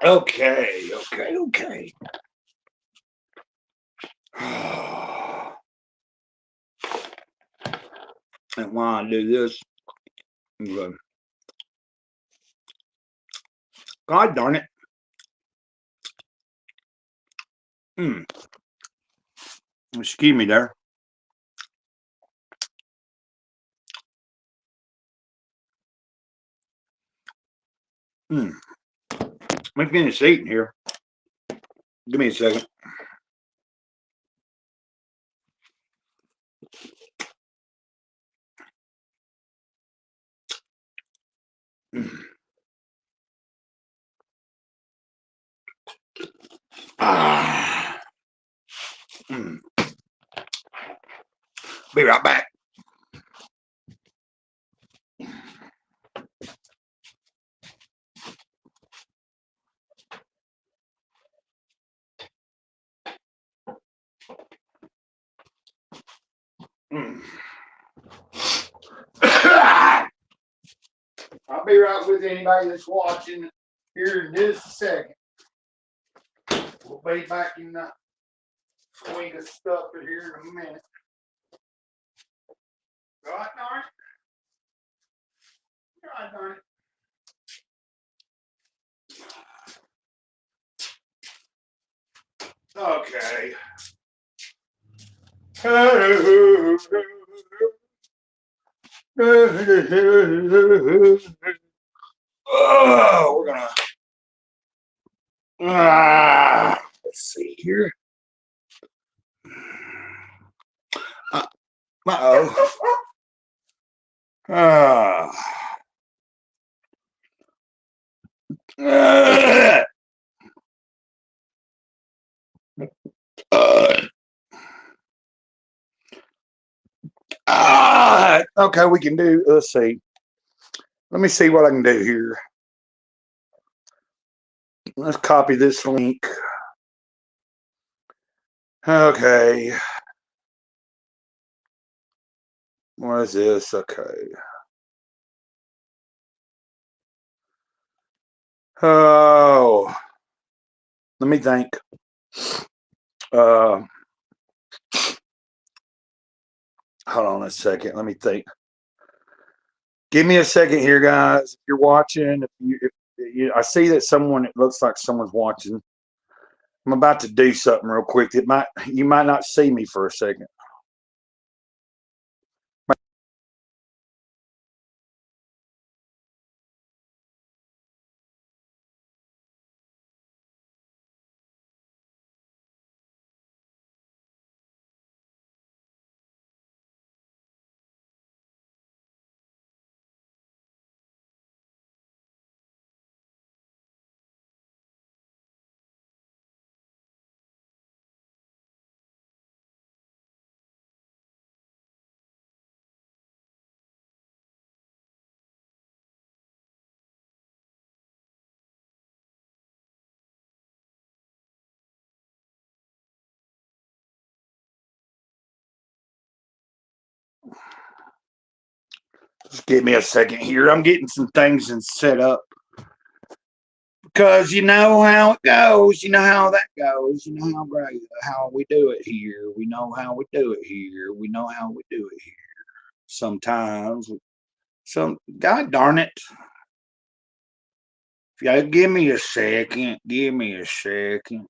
Okay. And while I do this, God darn it. Excuse me there. Let me finish eating here. Give me a second. Be right back. I'll be right with anybody that's watching here in just a second. We'll be back in the swing of stuff here in a minute. God darn it. God darn it. Okay. Oh, we're gonna. Let's see here. Uh-oh. Okay, we can do. Let's see. Let me see what I can do here. Let's copy this link. Okay. What is this? Okay. Oh, let me think. Hold on a second. Let me think. Give me a second here, guys. If you're watching, if I see that it looks like someone's watching. I'm about to do something real quick. You might not see me for a second. Just give me a second here. I'm getting some things set up. Because you know how it goes. You know how that goes. You know how we do it here. We know how we do it here. We know how we do it here. Sometimes. God darn it. If y'all give me a second. Give me a second.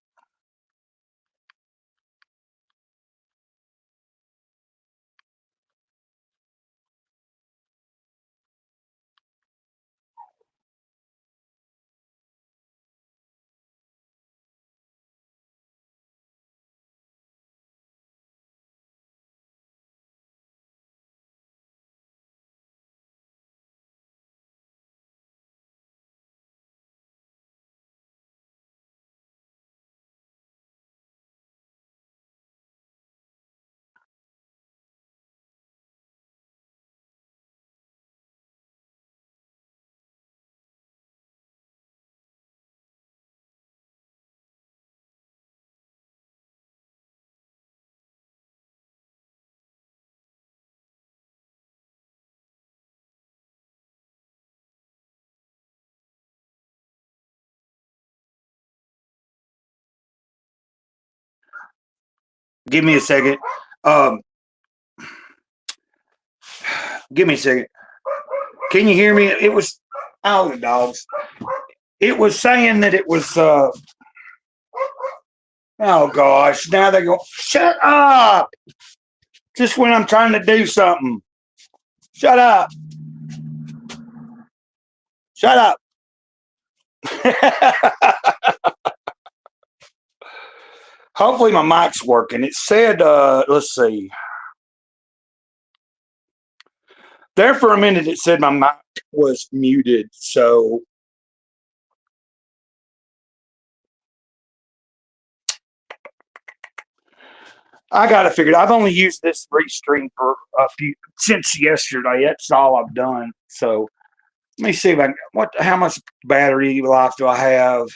Give me a second. Give me a second. Can you hear me? It was, oh, the dogs. It was saying that it was, oh gosh, now they go, shut up. Just when I'm trying to do something. Shut up. Shut up. Hopefully my mic's working. It said, let's see. There for a minute, it said my mic was muted. So I got to figure it out. I've only used this Restream for since yesterday. That's all I've done. So let me see if I can, how much battery life do I have?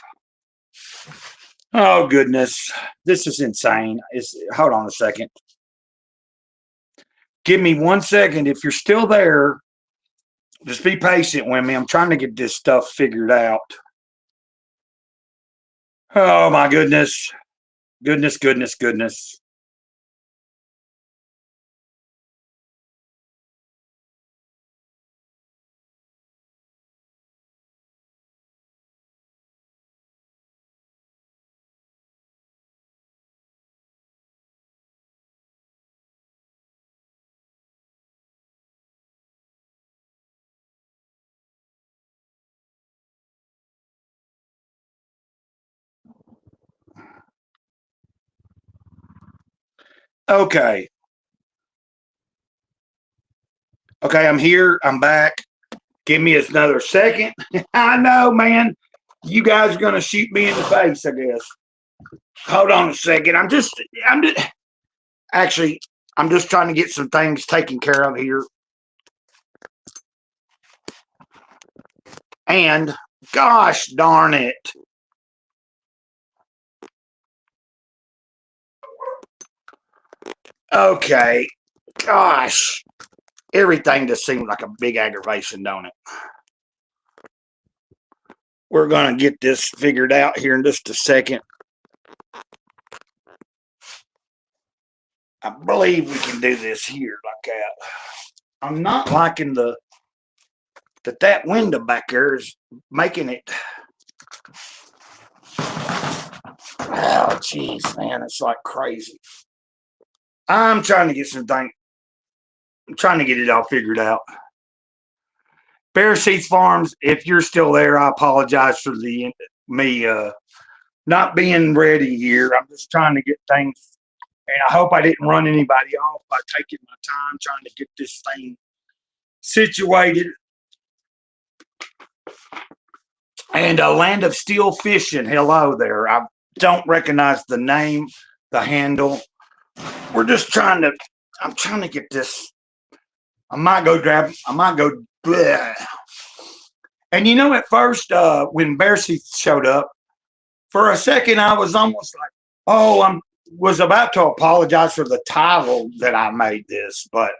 Oh, goodness. This is insane. Hold on a second. Give me 1 second. If you're still there, just be patient with me. I'm trying to get this stuff figured out. Oh, my goodness. Goodness. Okay. Okay, I'm here. I'm back. Give me another second. I know, man. You guys are going to shoot me in the face, I guess. Hold on a second. Actually, I'm just trying to get some things taken care of here. And gosh darn it. Okay. Gosh. Everything just seems like a big aggravation, don't it? We're going to get this figured out here in just a second. I believe we can do this here like that. I'm not liking that window back there is making it. Oh, jeez, man, it's like crazy. I'm trying to get something. I'm trying to get it all figured out. Bear Seats Farms, if you're still there, I apologize for me not being ready here. I'm just trying to get things, and I hope I didn't run anybody off by taking my time trying to get this thing situated. And Land of Steel Fishing, hello there. I don't recognize the name, the handle. I'm trying to get this. I might go. Bleh. And at first, when Bear Seats showed up, for a second, I was almost like, oh, I was about to apologize for the title that I made this, but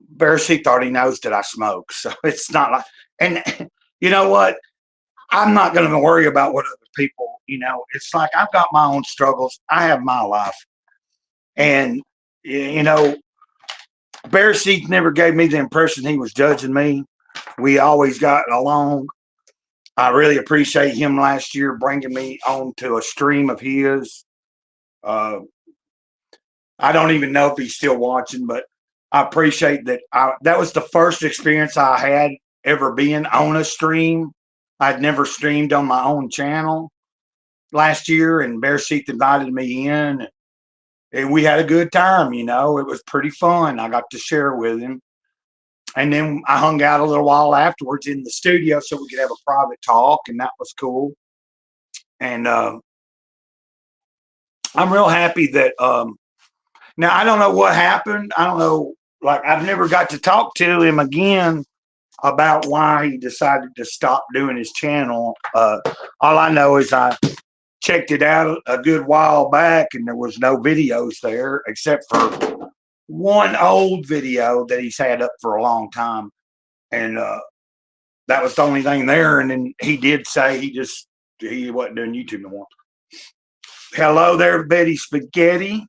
Bear Seats already knows that I smoke. So it's not like, and you know what? I'm not going to worry about what other people, it's like I've got my own struggles. I have my life. And, Bear Seats never gave me the impression he was judging me. We always got along. I really appreciate him last year bringing me on to a stream of his. I don't even know if he's still watching, but I appreciate that. That was the first experience I had ever being on a stream. I'd never streamed on my own channel last year, and Bear Seats invited me in, and we had a good time. It was pretty fun. I got to share with him. And then I hung out a little while afterwards in the studio so we could have a private talk, and that was cool. And I'm real happy that now I don't know what happened. I don't know, like I've never got to talk to him again about why he decided to stop doing his channel. All I know is I checked it out a good while back, and there was no videos there except for one old video that he's had up for a long time. And that was the only thing there. And then he did say he wasn't doing YouTube no more. Hello there, Betty Spaghetti.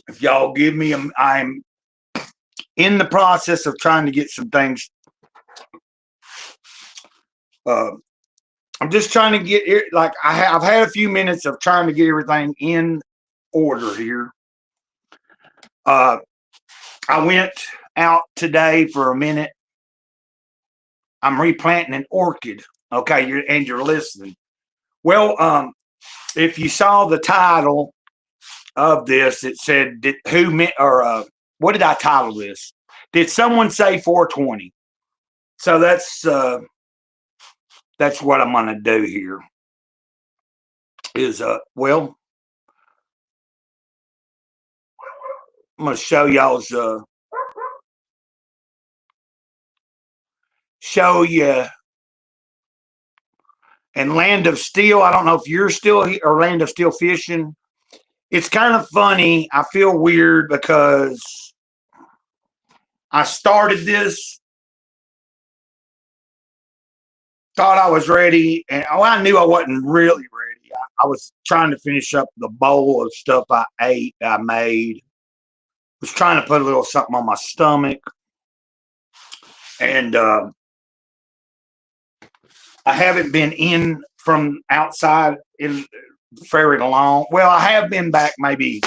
If y'all give me I'm in the process of trying to get some things. Uh, I'm just trying to get it. Like I've had a few minutes of trying to get everything in order here. I went out today for a minute. I'm replanting an orchid. Okay, you're listening. Well, if you saw the title of this, it said what did I title this? Did someone say 420? So that's what I'm gonna do here. Is well, I'm gonna show y'all's show you and Land of Steel. I don't know if you're still here or Land of Steel fishing. It's kind of funny. I feel weird because I started this, thought I was ready, and I knew I wasn't really ready. I was trying to finish up the bowl of stuff I ate, I made. Was trying to put a little something on my stomach, and I haven't been in from outside in very long. Well, I have been back. Maybe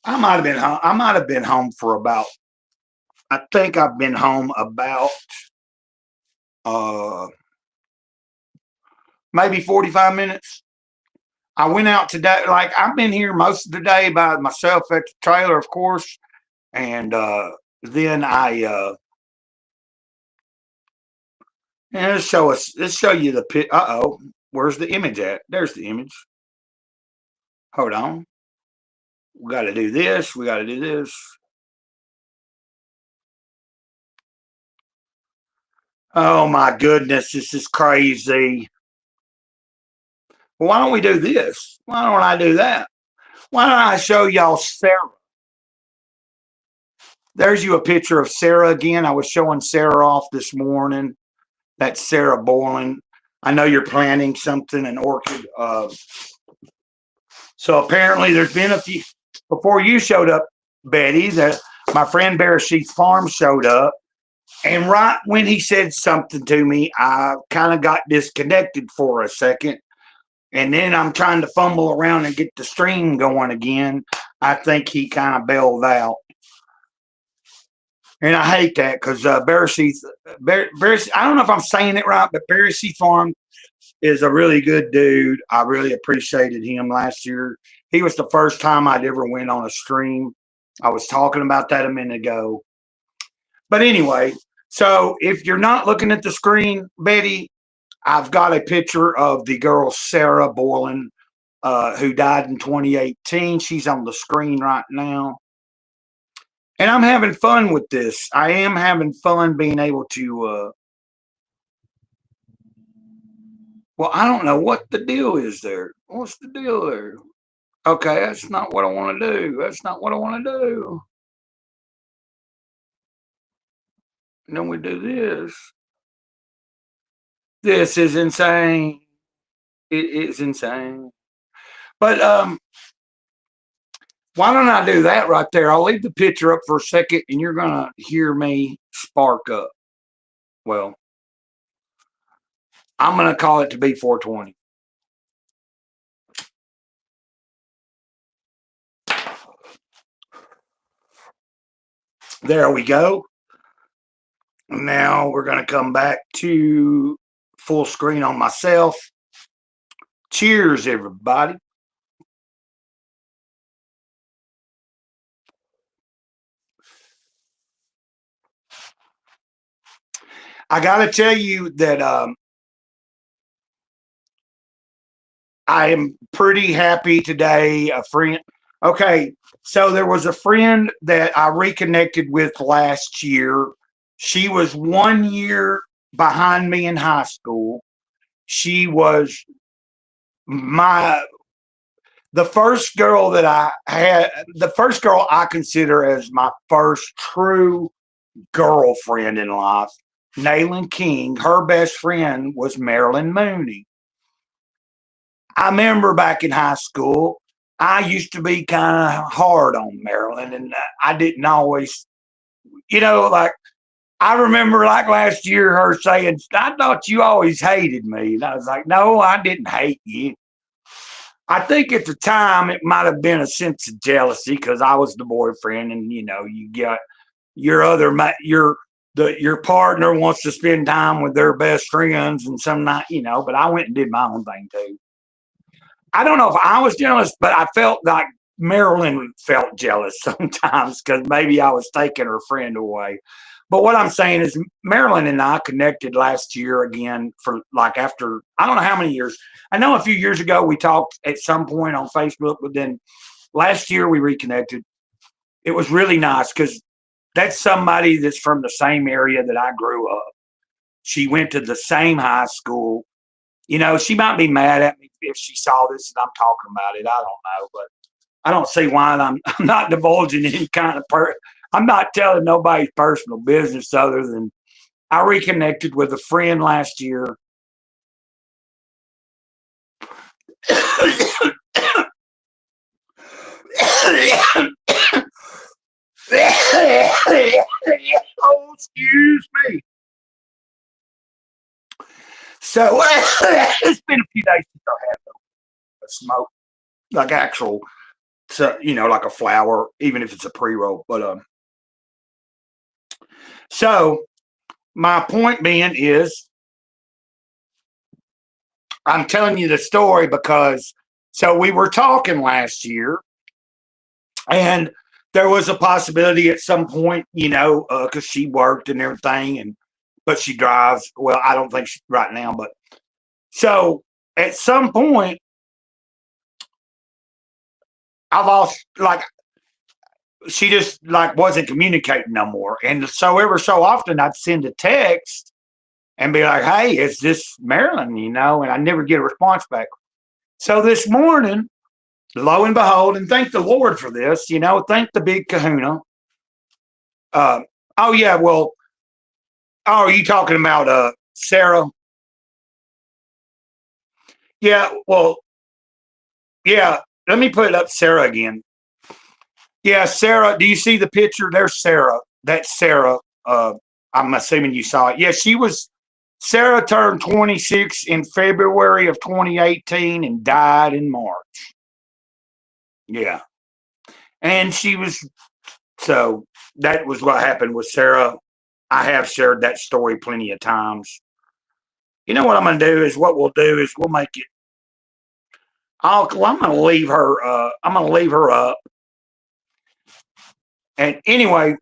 I might have been home. I might have been home for about. I think I've been home about uh, maybe 45 minutes. I went out today. Like I've been here most of the day by myself at the trailer, of course, and then and let's show you the pit. Where's the image at? There's the image. Hold on. We got to do this. We got to do this. Oh my goodness, this is crazy. Well, why don't we do this? Why don't I do that? Why don't I show y'all Sarah? There's you a picture of Sarah again. I was showing Sarah off this morning. That's Sarah Boylan. I know you're planting something, an orchid. So apparently there's been a few, before you showed up, Betty, that my friend Bear Sheath Farm showed up. And right when he said something to me, I kind of got disconnected for a second. And then I'm trying to fumble around and get the stream going again. I think he kind of bailed out. And I hate that because Bear Sheath, I don't know if I'm saying it right, but Bear Sheath Farm is a really good dude. I really appreciated him last year. He was the first time I'd ever went on a stream. I was talking about that a minute ago. But anyway, so if you're not looking at the screen, Betty, I've got a picture of the girl Sarah Boylan, who died in 2018. She's on the screen right now. And I'm having fun with this. I am having fun being able to well, I don't know what the deal is there. What's the deal there? Okay, that's not what I want to do. That's not what I want to do. And then we do this. This is insane. It is insane. But why don't I do that right there? I'll leave the picture up for a second and you're gonna hear me spark up. Well, I'm gonna call it to be 420. There we go. Now we're going to come back to full screen on myself. Cheers, everybody. I got to tell you that I am pretty happy today. A friend. Okay, so there was a friend that I reconnected with last year. She was 1 year behind me in high school. She was the first girl that I had, the first girl I consider as my first true girlfriend in life, Naylin King. Her best friend was Marilyn Mooney. I remember back in high school, I used to be kind of hard on Marilyn, and I didn't always, like I remember like last year her saying, I thought you always hated me. And I was like, no, I didn't hate you. I think at the time it might have been a sense of jealousy because I was the boyfriend, and you got your partner wants to spend time with their best friends, and some night, but I went and did my own thing too. I don't know if I was jealous, but I felt like Marilyn felt jealous sometimes because maybe I was taking her friend away. But what I'm saying is Marilyn and I connected last year again for like after, I don't know how many years. I know a few years ago we talked at some point on Facebook, but then last year we reconnected. It was really nice because that's somebody that's from the same area that I grew up. She went to the same high school. She might be mad at me if she saw this and I'm talking about it. I don't know, but I don't see why I'm not divulging any kind of I'm not telling nobody's personal business other than I reconnected with a friend last year. Oh, excuse me. So it's been a few days since I had a smoke, like actual, like a flower, even if it's a pre-roll. But so my point being is, I'm telling you the story because so we were talking last year, and there was a possibility at some point, because she worked and everything, but she drives. Well, I don't think right now, but so at some point, I lost like she just like wasn't communicating no more, and so ever so often I'd send a text and be like, "Hey, is this Marilyn?" And I never get a response back. So this morning, lo and behold, and thank the Lord for this, thank the big kahuna. Oh yeah, well, are you talking about Sarah? Yeah, well, yeah. Let me put it up, Sarah again. Yeah, Sarah. Do you see the picture? There's Sarah. That's Sarah. I'm assuming you saw it. Yeah, Sarah turned 26 in February of 2018 and died in March. Yeah, and so that was what happened with Sarah. I have shared that story plenty of times. You know what I'm going to do is what we'll do is we'll make it. I'm going to leave her. I'm going to leave her up. And anyway,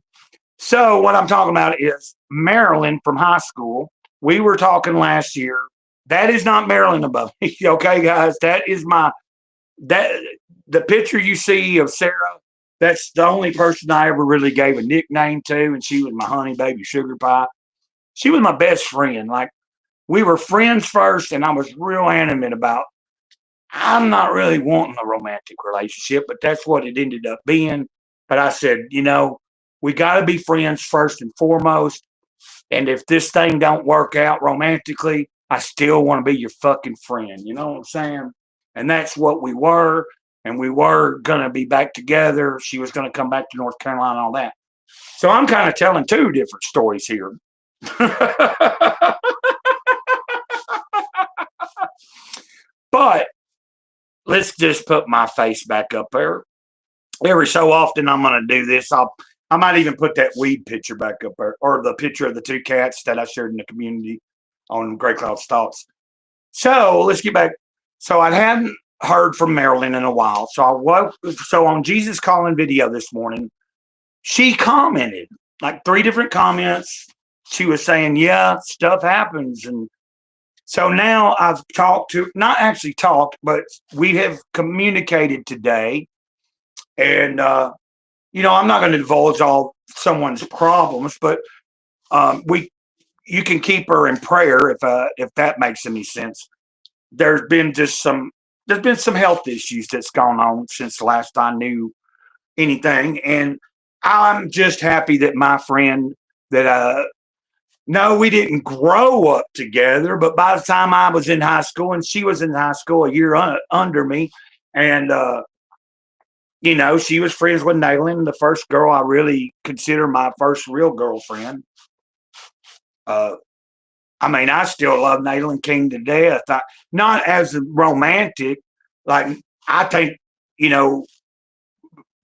so what I'm talking about is Marilyn from high school. We were talking last year. That is not Marilyn above me. Okay, guys, that is that the picture you see of Sarah. That's the only person I ever really gave a nickname to, and she was my honey baby sugar pie. She was my best friend. Like we were friends first, and I was real animate about. I'm not really wanting a romantic relationship, but that's what it ended up being. But I said, we got to be friends first and foremost. And if this thing don't work out romantically, I still want to be your fucking friend. You know what I'm saying? And that's what we were. And we were going to be back together. She was going to come back to North Carolina and all that. So I'm kind of telling two different stories here. But let's just put my face back up there. Every so often I'm going to do this. I might even put that weed picture back up there, or the picture of the two cats that I shared in the community on Grey Cloud's Thoughts. So let's get back. So I hadn't heard from Marilyn in a while. So on Jesus Calling video this morning, she commented like 3 different comments. She was saying, yeah, stuff happens. And so now I've not actually talked, but we have communicated today. And, I'm not going to divulge all someone's problems, but you can keep her in prayer if that makes any sense. There's been some health issues that's gone on since the last I knew anything, and I'm just happy that my friend that No, we didn't grow up together, but by the time I was in high school and she was in high school a year under me, and she was friends with Naylin, the first girl I really consider my first real girlfriend. I mean, I still love Naylin King to death. Not as a romantic, like I think, you know,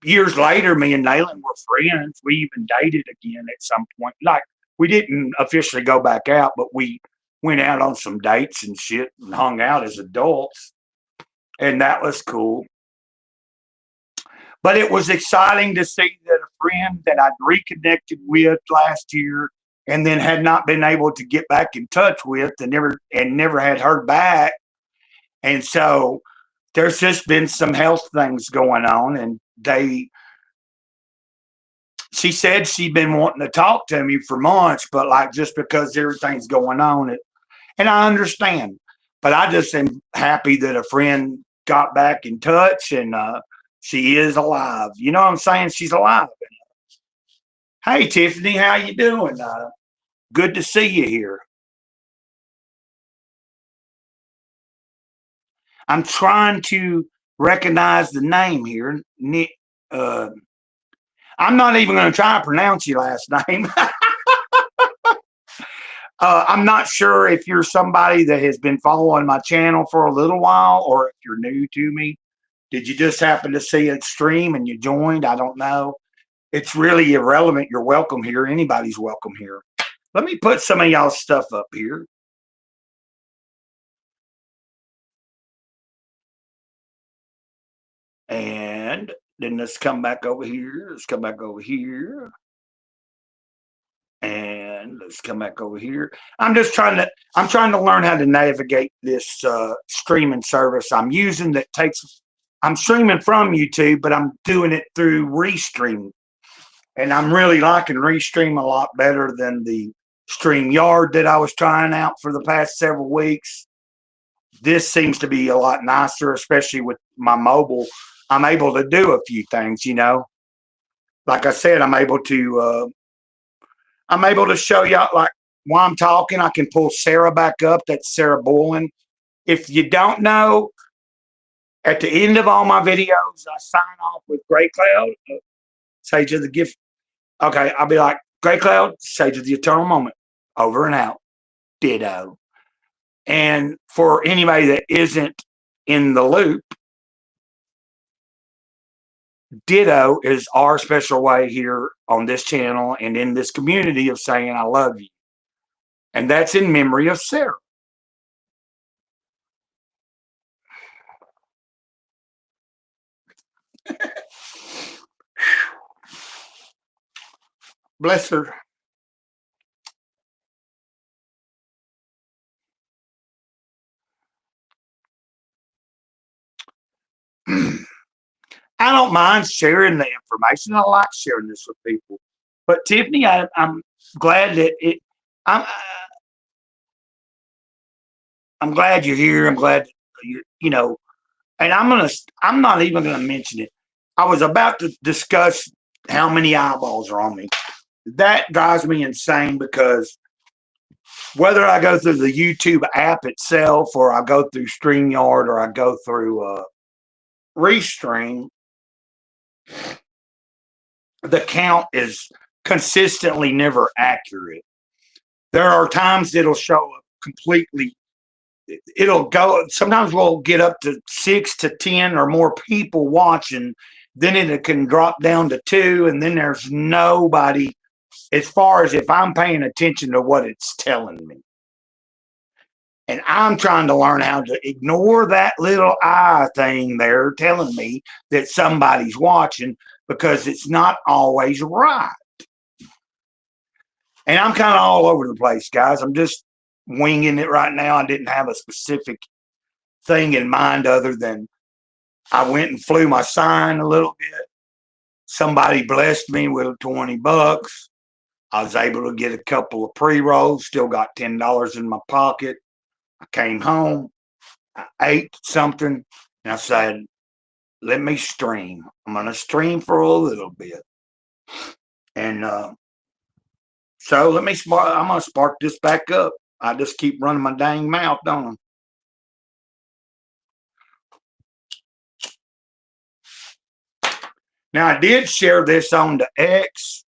years later, me and Naylin were friends. We even dated again at some point. Like we didn't officially go back out, but we went out on some dates and shit and hung out as adults, and that was cool. But it was exciting to see that a friend that I'd reconnected with last year and then had not been able to get back in touch with and never had heard back. And so there's just been some health things going on, and she said she'd been wanting to talk to me for months, but like just because everything's going on, and I understand. But I just am happy that a friend got back in touch, and she is alive. You know what I'm saying? She's alive. Hey, Tiffany, how you doing? Good to see you here. I'm trying to recognize the name here. Uh, I'm not even going to try to pronounce your last name. I'm not sure if you're somebody that has been following my channel for a little while or if you're new to me. Did you just happen to see it stream and you joined? I don't know. It's really irrelevant. You're welcome here. Anybody's welcome here. Let me put some of y'all's stuff up here. And then let's come back over here. Let's come back over here. And let's come back over here. I'm trying to learn how to navigate this streaming service I'm using I'm streaming from YouTube, but I'm doing it through Restream. And I'm really liking Restream a lot better than the StreamYard that I was trying out for the past several weeks. This seems to be a lot nicer, especially with my mobile. I'm able to do a few things, Like I said, I'm able to show y'all, like, while I'm talking, I can pull Sarah back up. That's Sarah Boylan. If you don't know, at the end of all my videos, I sign off with Gray Cloud, Sage of the Gift. Okay, I'll be like, Gray Cloud, Sage of the Eternal Moment, over and out, ditto. And for anybody that isn't in the loop, ditto is our special way here on this channel and in this community of saying I love you. And that's in memory of Sarah. Bless her. I don't mind sharing the information. I like sharing this with people. But Tiffany, I'm glad that I'm I'm glad you're here. I'm glad you're. And I'm not even gonna mention it. I was about to discuss how many eyeballs are on me. That drives me insane because whether I go through the YouTube app itself or I go through StreamYard or I go through Restream, the count is consistently never accurate. There are times it'll show up completely. It'll go. Sometimes we'll get up to 6 to 10 or more people watching. Then it can drop down to 2, and then there's nobody. As far as if I'm paying attention to what it's telling me, and I'm trying to learn how to ignore that little eye thing there telling me that somebody's watching because it's not always right. And I'm kind of all over the place, guys. I'm just winging it right now. I didn't have a specific thing in mind other than I went and flew my sign a little bit. Somebody blessed me with $20. I was able to get a couple of pre-rolls, still got $10 in my pocket. I came home, I ate something, and I said, let me stream. I'm going to stream for a little bit. And so So let me spark. I'm gonna spark this back up. I just keep running my dang mouth, don't I? Now I did share this on the X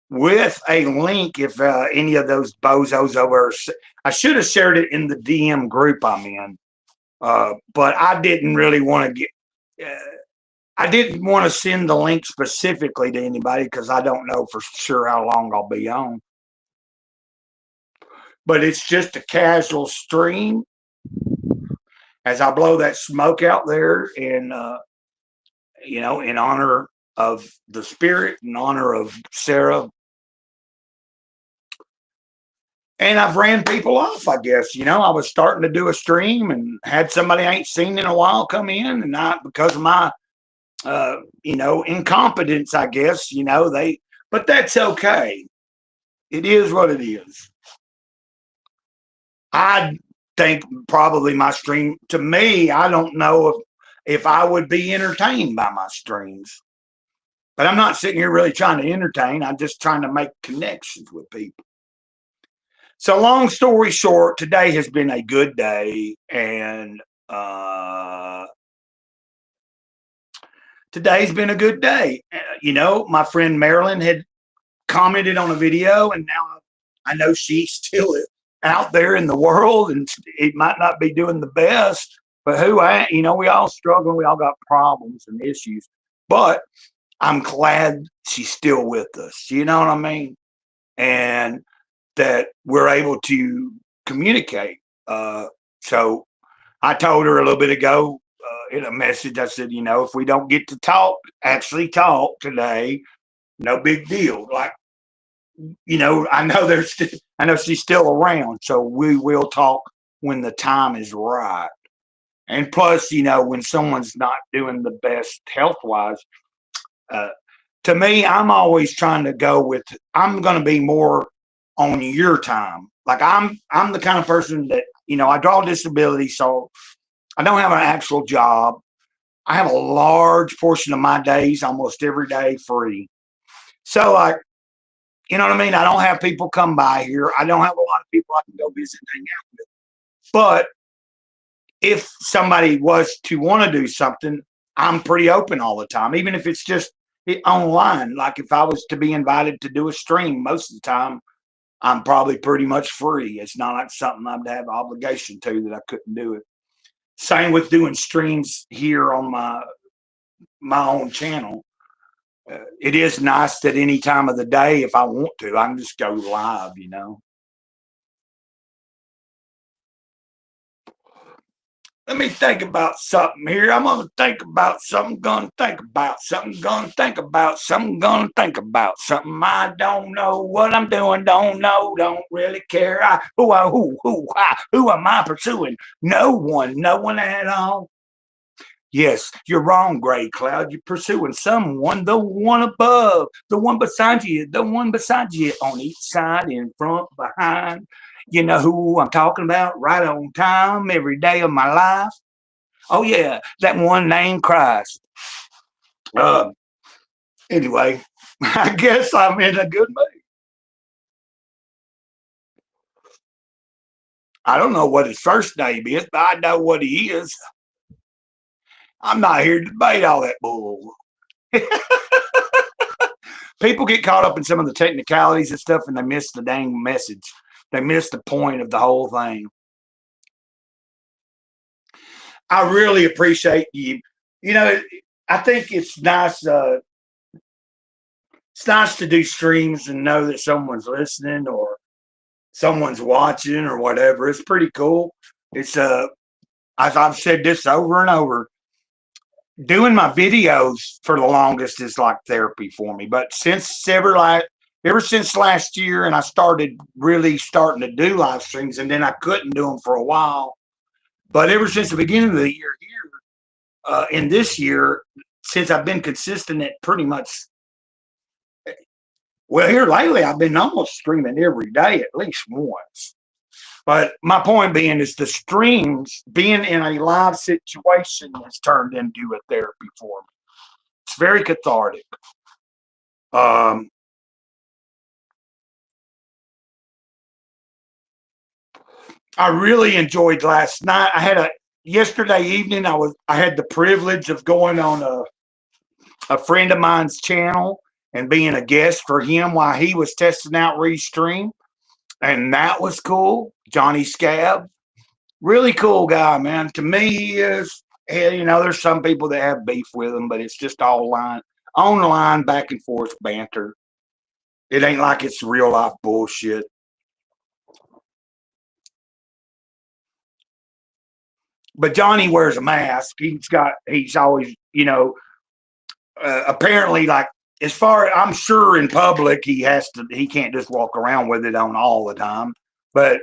with a link if any of those bozos over. I should have shared it in the DM group I'm in, but I didn't really want to get. I didn't want to send the link specifically to anybody because I don't know for sure how long I'll be on. But it's just a casual stream as I blow that smoke out there, and in honor of the spirit, in honor of Sarah. And I've ran people off, I guess. I was starting to do a stream and had somebody I ain't seen in a while come in, and not because of my, incompetence, I guess. But that's okay. It is what it is. I think probably my stream, to me, I don't know if I would be entertained by my streams. But I'm not sitting here really trying to entertain. I'm just trying to make connections with people. So long story short, today has been a good day, and today's been a good day. My friend Marilyn had commented on a video, and now I know she's still out there in the world, and it might not be doing the best, but we all struggle, we all got problems and issues, but I'm glad she's still with us. You know what I mean? And that we're able to communicate. So I told her a little bit ago in a message, I said, if we don't get to actually talk today, no big deal. Like, I know she's still around, so we will talk when the time is right. And plus, when someone's not doing the best health wise, to me, I'm always trying to go with. I'm going to be more on your time. Like I'm the kind of person that I draw disability, so I don't have an actual job. I have a large portion of my days, almost every day, free. So like, you know what I mean? I don't have people come by here. I don't have a lot of people I can go visit and hang out with. But if somebody was to want to do something, I'm pretty open all the time, even if it's just online. Like if I was to be invited to do a stream, most of the time I'm probably pretty much free. It's not like something I'd have obligation to that I couldn't do it. Same with doing streams here on my own channel. It is nice that any time of the day, if I want to, I can just go live. Let me think about something here. I'm going to think about something, going to think about something, going to think about something, going to think about something. I don't know what I'm doing, don't know, don't really care. Who am I pursuing? No one at all. Yes, you're wrong, Gray Cloud. You're pursuing someone, the one above, the one beside you, on each side, in front, behind. You know who I'm talking about? Right on time, every day of my life. Oh, yeah, that one named Christ. Anyway, I guess I'm in a good mood. I don't know what his first name is, but I know what he is. I'm not here to debate all that bull. People get caught up in some of the technicalities and stuff, and they miss the dang message. They miss the point of the whole thing. I really appreciate you. I think it's nice. It's nice to do streams and know that someone's listening or someone's watching or whatever. It's pretty cool. It's as I've said this over and over, doing my videos for the longest is like therapy for me. But ever since last year, and I starting to do live streams, and then I couldn't do them for a while. But ever since the beginning of the year here, in this year, since I've been consistent at pretty much, well, here lately, I've been almost streaming every day at least once. But my point being is the streams, being in a live situation, has turned into a therapy for me. It's very cathartic. Um, I really enjoyed last night. Yesterday evening. I had the privilege of going on a friend of mine's channel and being a guest for him while he was testing out Restream, and that was cool. Johnny Scab, really cool guy, man. To me, he is. There's some people that have beef with him, but it's just all on the line, back and forth banter. It ain't like it's real life bullshit. But Johnny wears a mask. He's always, apparently, like, as far I'm sure in public, he can't just walk around with it on all the time. But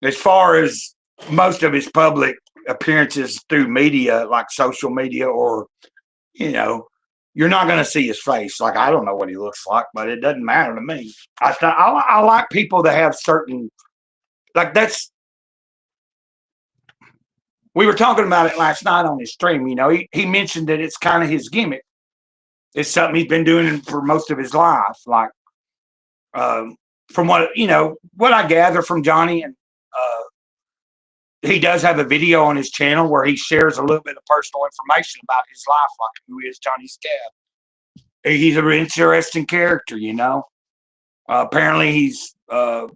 as far as most of his public appearances through media, like social media, or, you're not going to see his face. Like, I don't know what he looks like, but it doesn't matter to me. I like people that have certain, like, we were talking about it last night on his stream. He mentioned that it's kind of his gimmick. It's something he's been doing for most of his life. Like, from what I gather from Johnny, and he does have a video on his channel where he shares a little bit of personal information about his life, like who is Johnny Scab. He's an interesting character, apparently he's so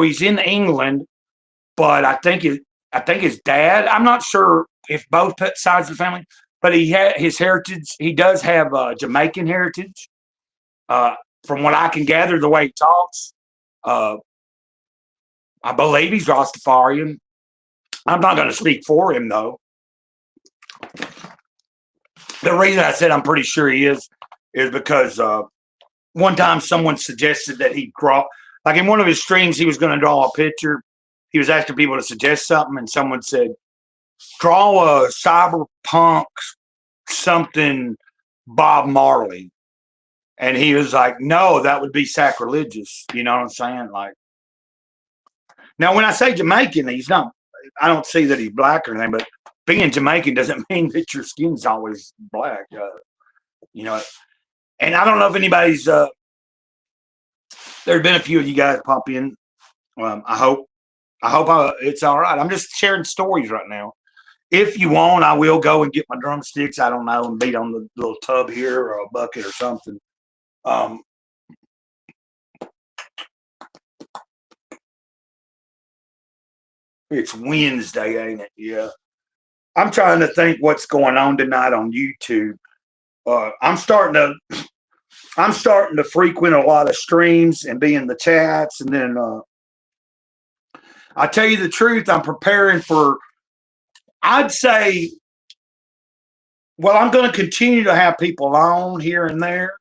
he's in England, but I think his dad. I'm not sure if both sides of the family, but he had his heritage. He does have Jamaican heritage. From what I can gather, the way he talks, I believe he's Rastafarian. I'm not going to speak for him, though. The reason I said I'm pretty sure he is because one time someone suggested that he draw, like in one of his streams, he was going to draw a picture. He was asking people to suggest something, and someone said, draw a cyberpunk something Bob Marley. And he was like, no, that would be sacrilegious. You know what I'm saying? Like, now when I say Jamaican, I don't see that he's black or anything, but being Jamaican doesn't mean that your skin's always black. And I don't know if anybody's, there's been a few of you guys pop in. I hope it's all right. I'm just sharing stories right now. If you want, I will go and get my drumsticks. I don't know, and beat on the little tub here or a bucket or something. It's Wednesday, ain't it? Yeah. I'm trying to think what's going on tonight on YouTube. I'm starting to frequent a lot of streams and be in the chats, and then I tell you the truth, I'm preparing for. I'd say, well, I'm going to continue to have people on here and there.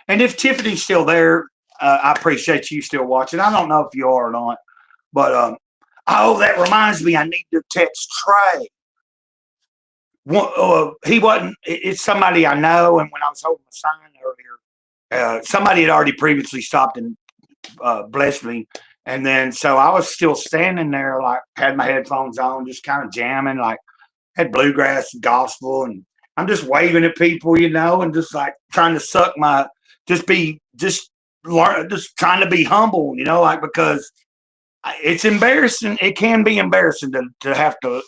And if Tiffany's still there, I appreciate you still watching. I don't know if you are or not, but that reminds me, I need to text Trey. He wasn't. It's somebody I know, and when I was holding the sign earlier, somebody had already previously stopped and blessed me, and then so I was still standing there, like had my headphones on, just kind of jamming, like had bluegrass and gospel, and I'm just waving at people, and just like trying to suck my, just trying to be humble, like, because it's embarrassing. It can be embarrassing to have to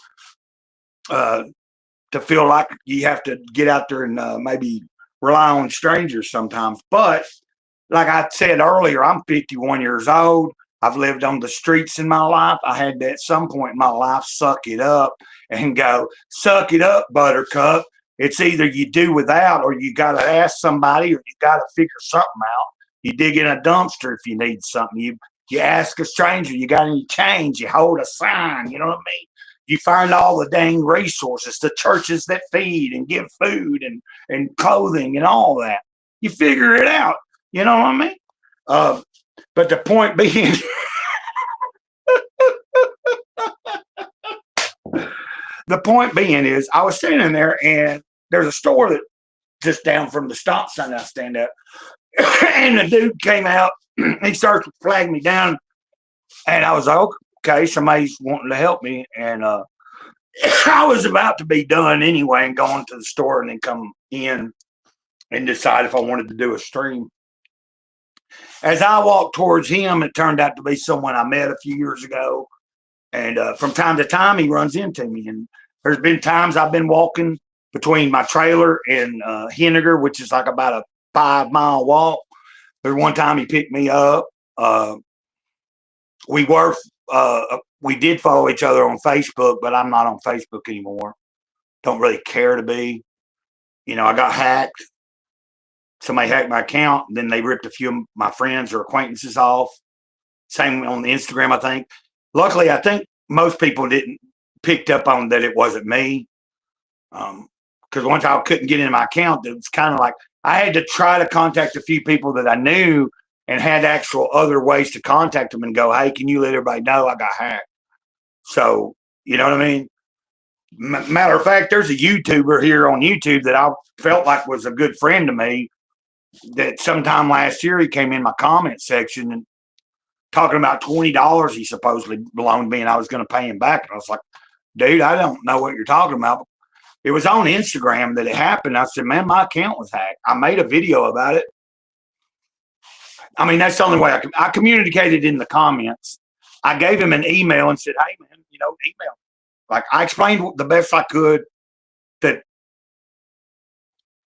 feel like you have to get out there and maybe rely on strangers sometimes. But like I said earlier, I'm 51 years old. I've lived on the streets in my life. I had to, at some point in my life, suck it up and go, suck it up, buttercup. It's either you do without, or you got to ask somebody, or you got to figure something out. You dig in a dumpster if you need something. You ask a stranger, you got any change, you hold a sign, you know what I mean? You find all the dang resources, the churches that feed and give food and clothing and all that. You figure it out, you know what I mean? But the point being, is I was standing there, and there's a store that just down from the stop sign I stand at, and the dude came out. He starts to flag me down, and I was like, okay, somebody's wanting to help me, and I was about to be done anyway and going to the store and then come in and decide if I wanted to do a stream. As I walked towards him, it turned out to be someone I met a few years ago. And from time to time, he runs into me. And there's been times I've been walking between my trailer and Henniger, which is like about a 5-mile walk. There's one time he picked me up. We did follow each other on Facebook, but I'm not on Facebook anymore. Don't really care to be. You know, I got hacked. Somebody hacked my account, and then they ripped a few of my friends or acquaintances off. Same on the Instagram, I think. Luckily, I think most people didn't picked up on that it wasn't me. Because once I couldn't get into my account, it was kind of like I had to try to contact a few people that I knew and had actual other ways to contact them and go, hey, can you let everybody know I got hacked? So, you know what I mean? Matter of fact, there's a YouTuber here on YouTube that I felt like was a good friend to me that sometime last year he came in my comment section and talking about $20 he supposedly loaned me and I was going to pay him back. And I was like, dude, I don't know what you're talking about. It was on Instagram that it happened. I said, man, my account was hacked. I made a video about it. I mean, that's the only way I communicated in the comments. I gave him an email and said, hey, man, you know, email. Like I explained the best I could that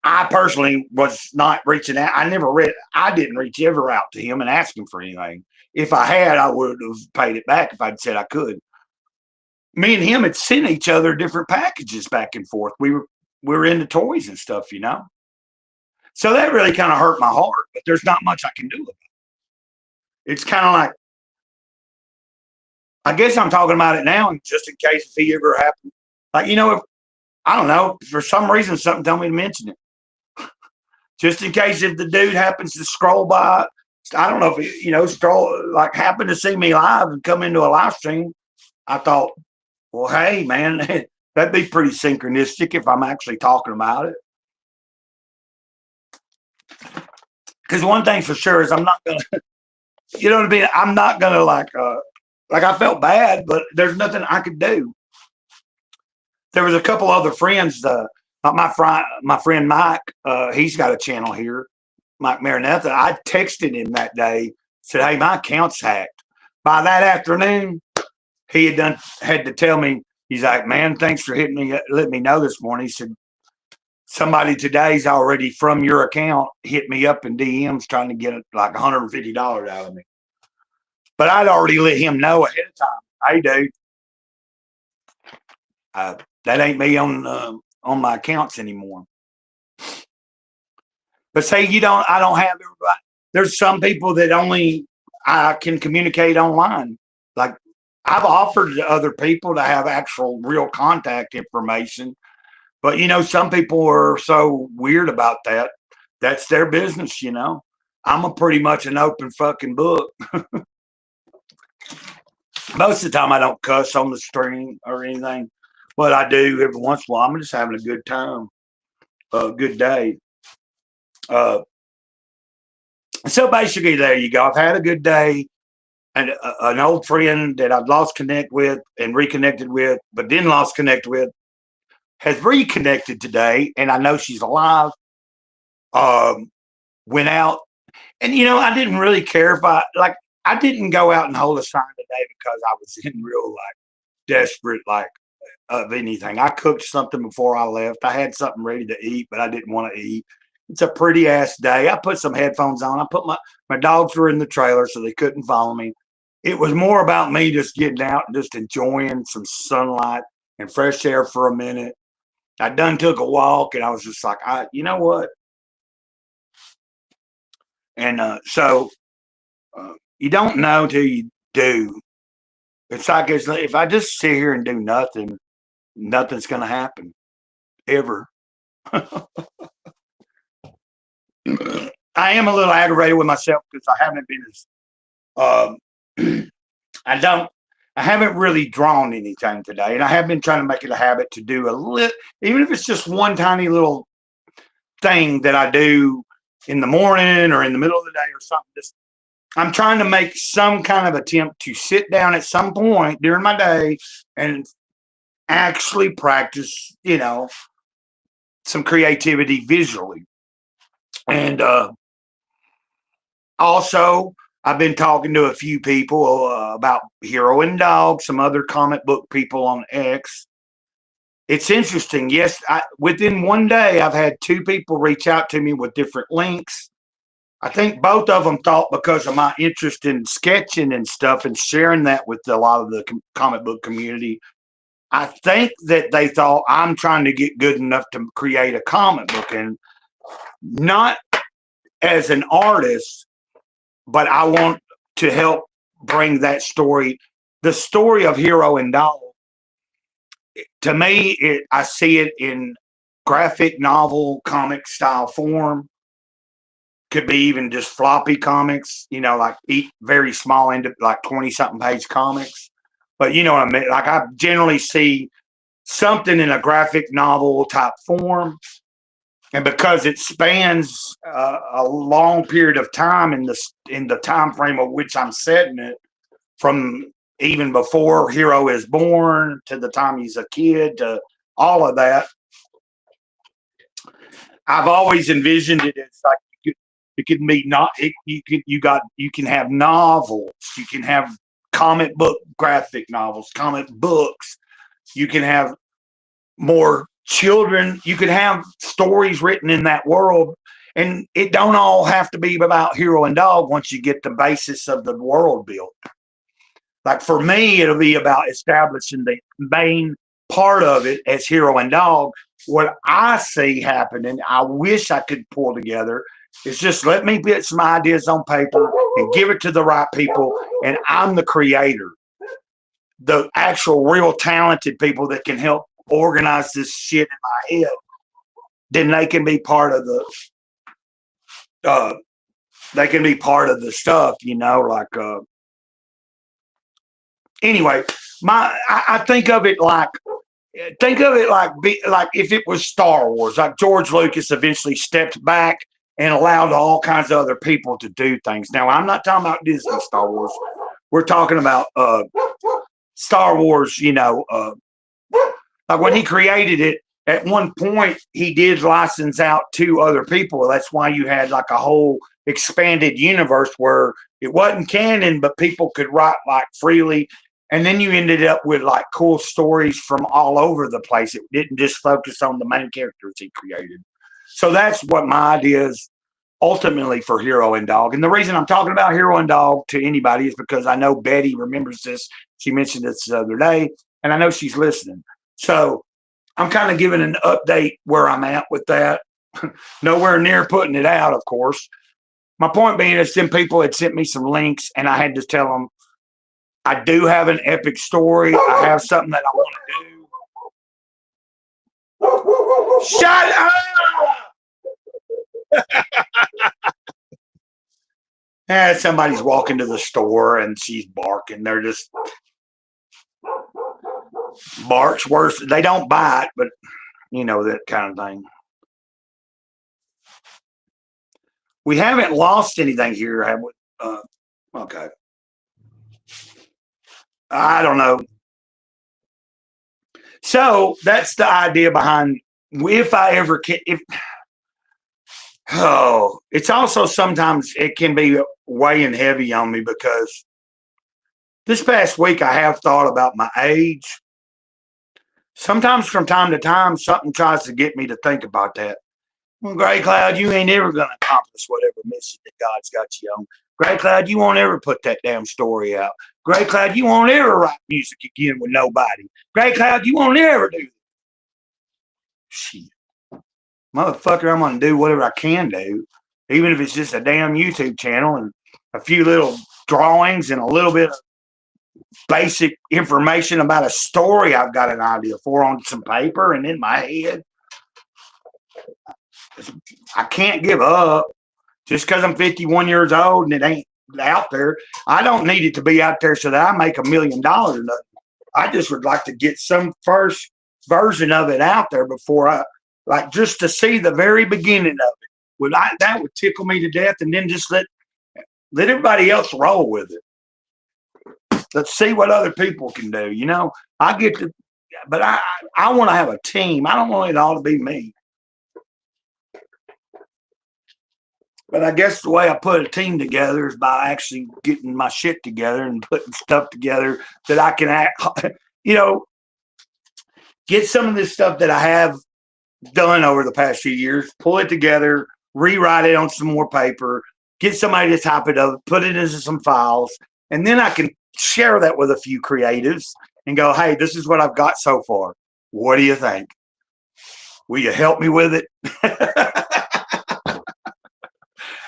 I personally was not reaching out. I didn't reach ever out to him and ask him for anything. If I had, I would have paid it back if I'd said I could. Me and him had sent each other different packages back and forth. We were into toys and stuff, you know. So that really kind of hurt my heart, but there's not much I can do about it. It's kind of like, I guess I'm talking about it now, just in case if he ever happened. Like, you know, if I don't know, for some reason, something told me to mention it. Just in case if the dude happens to scroll by, I don't know if he, you know, happened to see me live and come into a live stream. I thought, well, hey, man, that'd be pretty synchronistic if I'm actually talking about it. Because one thing for sure is I'm not going to, you know what I mean? I'm not going to like I felt bad, but there's nothing I could do. There was a couple other friends, my friend Mike, he's got a channel here, Mike Maranatha. I texted him that day, said, hey, my account's hacked. By that afternoon, he had to tell me, he's like, man, thanks for letting me know this morning. He said, somebody today's already from your account hit me up in DMs trying to get like $150 out of me. But I'd already let him know ahead of time. Hey, dude, that ain't me on my accounts anymore. But say I don't have everybody. There's some people that only I can communicate online. Like I've offered to other people to have actual real contact information. But, you know, some people are so weird about that. That's their business, you know. I'm pretty much an open fucking book. Most of the time I don't cuss on the stream or anything. But I do every once in a while. I'm just having a good time, a good day. So basically, there you go. I've had a good day. And an old friend that I've lost connect with and reconnected with, but then lost connect with, has reconnected today. And I know she's alive. Went out. And, you know, I didn't really care if I didn't go out and hold a sign today because I was in real, like, desperate, like, of anything. I cooked something before I left. I had something ready to eat, but I didn't want to eat. It's a pretty ass day. I put some headphones on. I put my dogs were in the trailer, so they couldn't follow me. It was more about me just getting out and just enjoying some sunlight and fresh air for a minute. I done took a walk, and I was just like, you know what? And so you don't know till you do. It's like if I just sit here and do nothing, nothing's going to happen ever. I am a little aggravated with myself because I haven't been as I haven't really drawn anything today, and I have been trying to make it a habit to do a little, even if it's just one tiny little thing that I do in the morning or in the middle of the day or something. I'm trying to make some kind of attempt to sit down at some point during my day and actually practice, some creativity visually. And also, I've been talking to a few people about Hero and Dog, some other comic book people on X. It's interesting. Yes, within one day, I've had 2 people reach out to me with different links. I think both of them thought because of my interest in sketching and stuff and sharing that with a lot of the comic book community, I think that they thought I'm trying to get good enough to create a comic book, and not as an artist, but I want to help bring that story, the story of Hero and Dog. To me, I see it in graphic novel comic style form. Could be even just floppy comics, like very small end, like 20 something page comics. But you know what I mean? Like I generally see something in a graphic novel type form. And because it spans a long period of time in the time frame of which I'm setting it, from even before Hero is born to the time he's a kid to all of that, I've always envisioned it as like it could be not you can have novels, you can have comic book graphic novels, comic books, you can have more children, you could have stories written in that world, and it don't all have to be about Hero and Dog once you get the basis of the world built. Like for me, it'll be about establishing the main part of it as Hero and Dog. What I see happening, I wish I could pull together, is just let me get some ideas on paper and give it to the right people, and I'm the creator. The actual real talented people that can help organize this shit in my head, then they can be part of the stuff, anyway, I think of it like like if it was Star Wars, like George Lucas eventually stepped back and allowed all kinds of other people to do things. Now, I'm not talking about Disney Star Wars. We're talking about Star Wars, like when he created it, at one point he did license out to other people. That's why you had like a whole expanded universe where it wasn't canon, but people could write like freely. And then you ended up with like cool stories from all over the place. It didn't just focus on the main characters he created. So that's what my idea is ultimately for Hero and Dog. And the reason I'm talking about Hero and Dog to anybody is because I know Betty remembers this. She mentioned this the other day, and I know she's listening. So I'm kind of giving an update where I'm at with that. Nowhere near putting it out, of course. My point being is some people had sent me some links, and I had to tell them, I do have an epic story. I have something that I want to do. Shut up! Somebody's walking to the store and she's barking. They're just barks worse. They don't bite, but that kind of thing. We haven't lost anything here, have we? Okay. I don't know. So that's the idea behind if I ever can. It's also sometimes it can be weighing heavy on me because this past week I have thought about my age. Sometimes from time to time, something tries to get me to think about that. Well, Gray Cloud, you ain't ever going to accomplish whatever mission that God's got you on. Gray Cloud, you won't ever put that damn story out. Gray Cloud, you won't ever write music again with nobody. Gray Cloud, you won't ever do that. Shit. Motherfucker, I'm going to do whatever I can do, even if it's just a damn YouTube channel and a few little drawings and a little bit of basic information about a story I've got an idea for on some paper and in my head. I can't give up just because I'm 51 years old and it ain't out there. I don't need it to be out there so that I make $1 million or nothing. I just would like to get some first version of it out there before I, like, just to see the very beginning of it. That would tickle me to death, and then just let everybody else roll with it. Let's see what other people can do. I get to but I want to have a team. I don't want it all to be me. But I guess the way I put a team together is by actually getting my shit together and putting stuff together that I can get some of this stuff that I have done over the past few years, pull it together, rewrite it on some more paper, get somebody to type it up, put it into some files, and then I can share that with a few creatives and go, hey, this is what I've got so far. What do you think? Will you help me with it?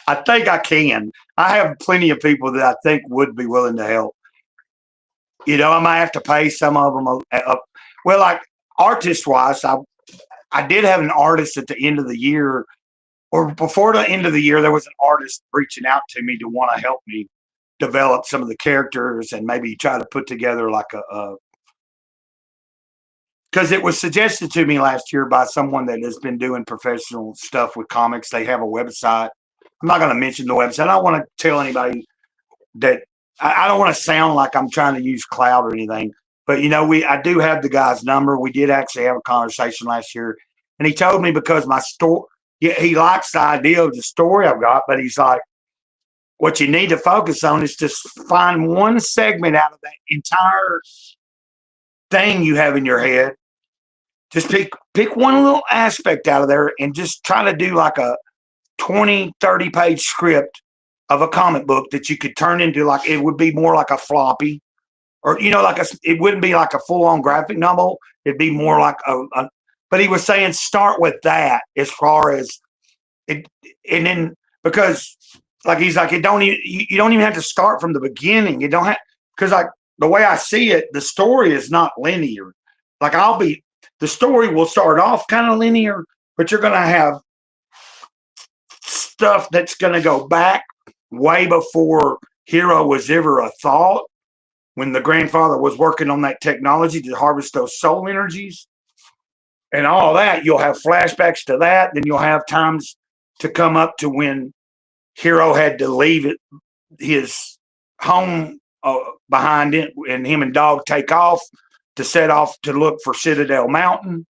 I think I can. I have plenty of people that I think would be willing to help. I might have to pay some of them well, like artist-wise, I did have an artist at the end of the year, or before the end of the year, there was an artist reaching out to me to want to help me develop some of the characters and maybe try to put together like because it was suggested to me last year by someone that has been doing professional stuff with comics. They have a website. I'm not going to mention the website. I don't want to tell anybody that I don't want to sound like I'm trying to use clout or anything. But I do have the guy's number. We did actually have a conversation last year, and he told me because my story, he likes the idea of the story I've got, but he's like, what you need to focus on is just find one segment out of that entire thing you have in your head. Just pick one little aspect out of there and just try to do like a 20, 30 page script of a comic book that you could turn into like, it would be more like a floppy, or it wouldn't be like a full-on graphic novel. It'd be more like but he was saying start with that as far as it, and then because like he's like, you don't even have to start from the beginning. You don't have, because like the way I see it, the story is not linear. Like the story will start off kind of linear, but you're gonna have stuff that's gonna go back way before Hero was ever a thought, when the grandfather was working on that technology to harvest those soul energies and all that. You'll have flashbacks to that. Then you'll have times to come up to when Hero had to leave his home behind it, and him and Dog take off to set off to look for Citadel Mountain.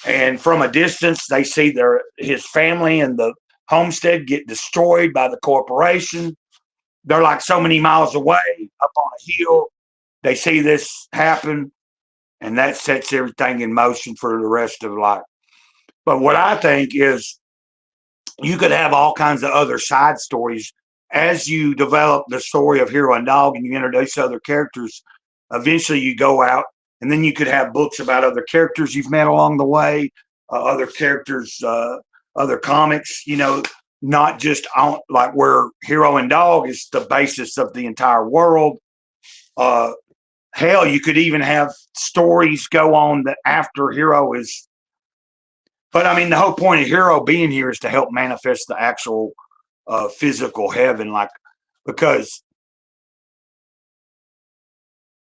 And from a distance, they see his family and the homestead get destroyed by the corporation. They're like so many miles away up on a hill. They see this happen, and that sets everything in motion for the rest of life. But what I think is you could have all kinds of other side stories as you develop the story of Hero and Dog and you introduce other characters. Eventually you go out, and then you could have books about other characters you've met along the way, other characters, other comics, not just on like where Hero and Dog is the basis of the entire world. Hell, you could even have stories go on that after Hero is. But I mean, the whole point of Hero being here is to help manifest the actual physical heaven, because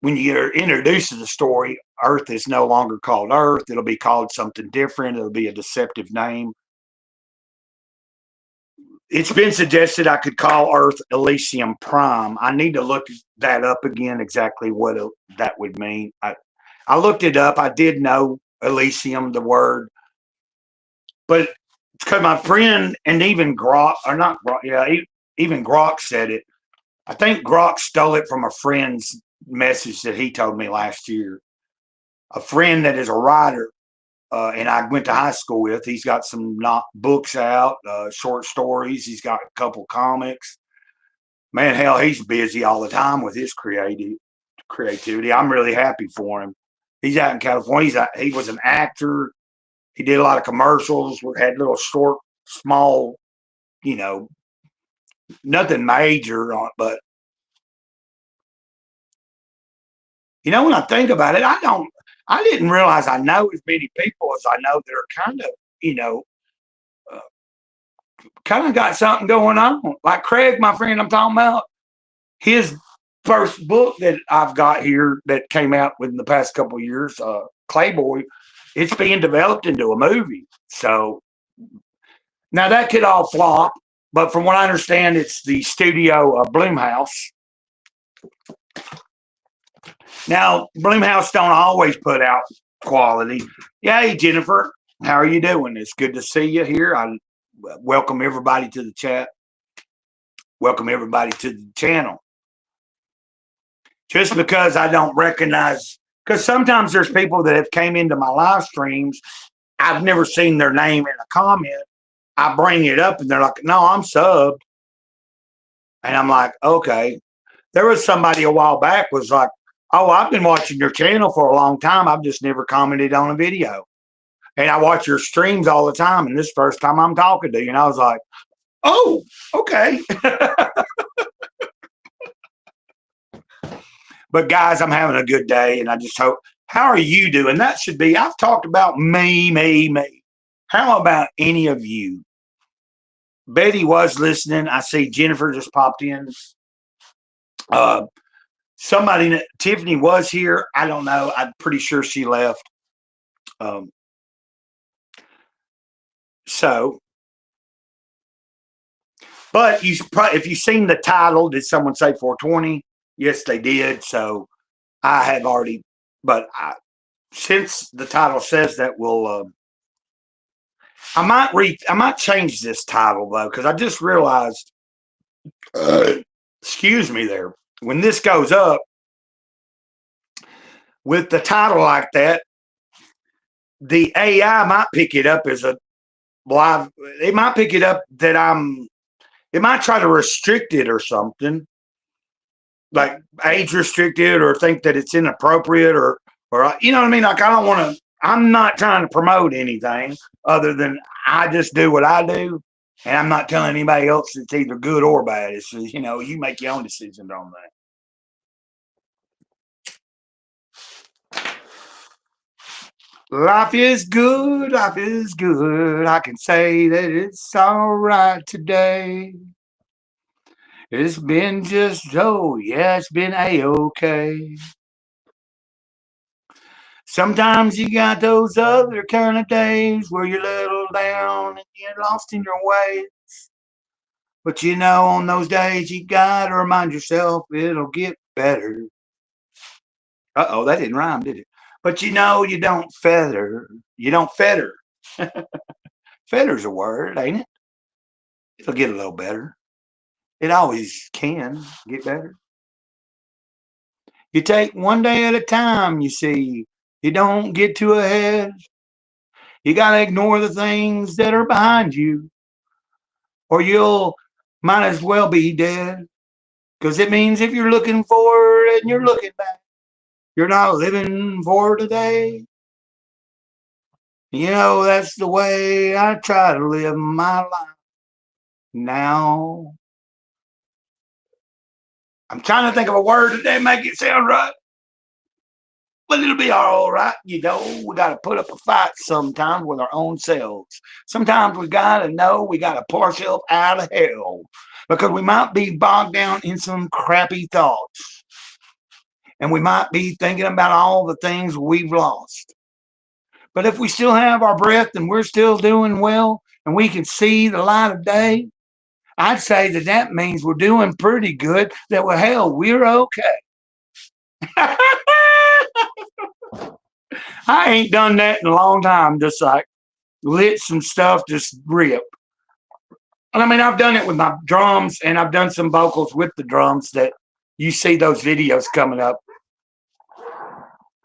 when you're introduced to the story, Earth is no longer called Earth. It'll be called something different. It'll be a deceptive name. It's been suggested I could call Earth Elysium Prime. I need to look that up again, exactly what that would mean. I looked it up. I did know Elysium, the word, but it's because my friend and even Grok, or not Grok, yeah, even Grok said it. I think Grok stole it from a friend's message that he told me last year. A friend that is a writer, and I went to high school with. He's got some books out, short stories. He's got a couple comics. Man, hell, he's busy all the time with his creativity. I'm really happy for him. He's out in California. He was an actor. He did a lot of commercials. Had little short, small, nothing major on it. But when I think about it, I didn't realize I know as many people as I know that are kind of got something going on. Like Craig, my friend I'm talking about, his first book that I've got here that came out within the past couple of years, Clayboy, it's being developed into a movie. So now that could all flop, but from what I understand, it's the studio Bloomhouse. Now, Bloomhouse don't always put out quality. Yeah, hey, Jennifer, how are you doing? It's good to see you here. I welcome everybody to the chat. Welcome everybody to the channel. Just because I don't recognize, because sometimes there's people that have came into my live streams, I've never seen their name in a comment. I bring it up and they're like, no, I'm subbed. And I'm like, okay. There was somebody a while back was like, oh, I've been watching your channel for a long time. I've just never commented on a video. And I watch your streams all the time. And this first time I'm talking to you. And I was like, oh, okay. But guys, I'm having a good day. And I just hope, how are you doing? That should be, I've talked about me. How about any of you? Betty was listening. I see Jennifer just popped in. Somebody, Tiffany was here. I don't know. I'm pretty sure she left. But if you've seen the title, did someone say 420? Yes, they did. So I have already, since the title says that, I might change this title though, because I just realized, excuse me there, when this goes up with the title like that, the AI might pick it up as a live. It might pick it up that it might try to restrict it or something, like age restricted, or think that it's inappropriate, or you know what I mean? Like, I don't want to, I'm not trying to promote anything other than I just do what I do. And I'm not telling anybody else it's either good or bad. It's, you know, you make your own decisions on that. Life is good. Life is good. I can say that it's all right today. It's been just, oh, yeah, it's been A-okay. Sometimes you got those other kind of days where you're a little down and you're lost in your ways. But you know, on those days, you got to remind yourself it'll get better. Uh-oh, that didn't rhyme, did it? But you know, you don't feather. You don't feather. Fetter's a word, ain't it? It'll get a little better. It always can get better. You take one day at a time, you see. You don't get too ahead. You got to ignore the things that are behind you, or you'll might as well be dead. Because it means if you're looking forward and you're looking back, you're not living for today. You know, that's the way I try to live my life now. I'm trying to think of a word that make it sound right. But it'll be all right. You know, we got to put up a fight sometimes with our own selves. Sometimes we got to know we got to pull ourselves out of hell because we might be bogged down in some crappy thoughts. And we might be thinking about all the things we've lost. But if we still have our breath and we're still doing well and we can see the light of day, I'd say that means we're doing pretty good, that, well, hell, we're okay. I ain't done that in a long time, just like lit some stuff, just rip. And I mean, I've done it with my drums and I've done some vocals with the drums that you see those videos coming up.